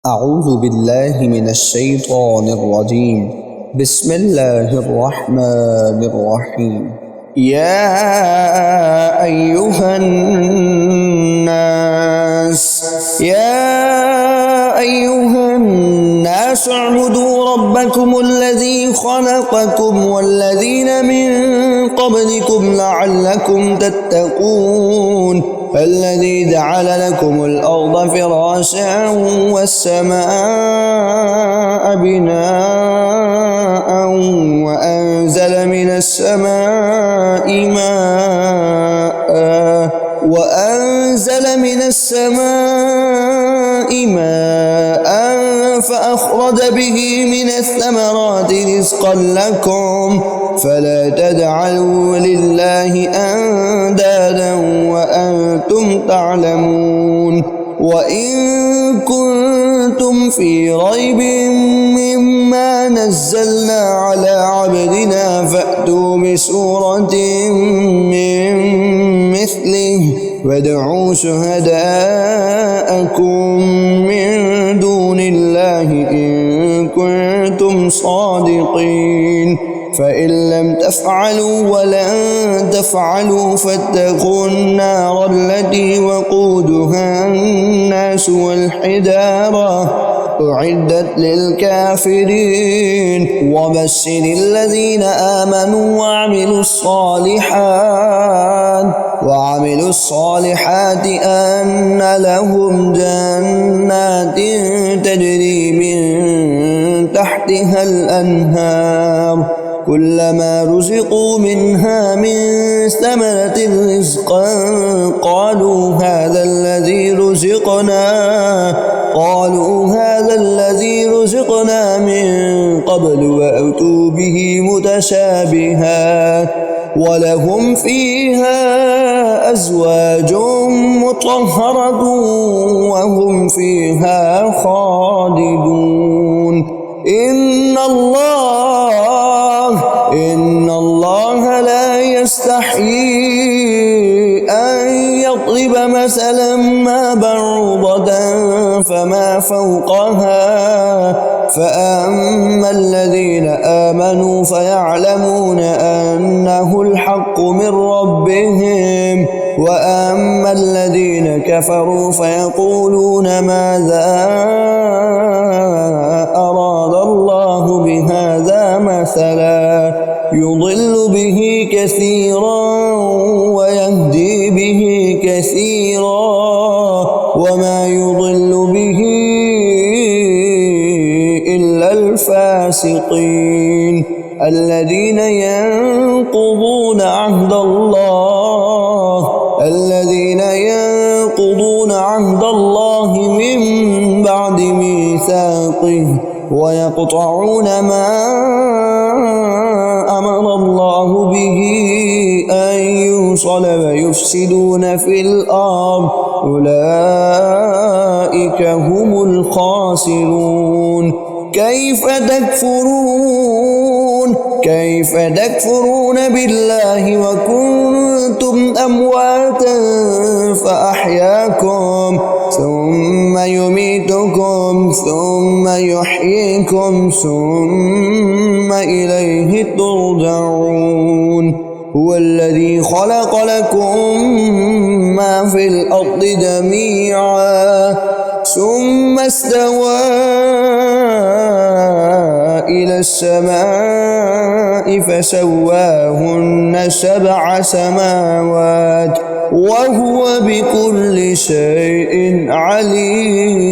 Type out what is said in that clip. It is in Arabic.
أعوذ بالله من الشيطان الرجيم. بسم الله الرحمن الرحيم. يا أيها الناس اعبدوا ربكم الذي خلقكم والذين من قبلكم لعلكم تتقون الذي جعل لكم الأرض فراشا والسماء بناء وأنزل من السماء ماء فأخرج به من الثمرات رزقا لكم فلا تجعلوا لله أندادا وأنتم تعلمون. وإن كنتم في ريب مما نزلنا على عبدنا فأتوا بسورة من مثله وادعوا شهداءكم من دون الله إن كنتم صادقين. فإن لم تفعلوا ولن تفعلوا فاتقوا النار التي وقودها الناس والحجارة أعدت للكافرين. وبشر الذين آمنوا وعملوا الصالحات أن لهم جنات تجري من تحتها الأنهار كلما رزقوا منها من ثمرة رزقا قالوا هذا الذي رزقنا من قبل وأتوا به متشابها ولهم فيها أزواج مطهرة وهم فيها خالدون. إن الله لا يستحيي أن يضرب مثلا ما بعوضة فما فوقها فأما الذين آمنوا فيعلمون أنه الحق من ربهم وأما الذين كفروا فيقولون ماذا أراد الله بهذا مثلا يضل به كثيرا ويهدي به كثيرا وما يضل به إلا الفاسقين الذين ينقضون عهد الله من بعد ميثاقه ويقطعون ما أمر الله به أن يوصل ويفسدون في الأرض أولئك هم الخاسرون. كيف تكفرون بالله وكنتم أمواتا فأحياكم ثم يميتكم ثم يحييكم ثم إليه ترجعون. هو الذي خلق لكم ما في الأرض جميعا ثم استوى إلى السماء فسواهن 7 سماوات وهو بكل شيء عليم.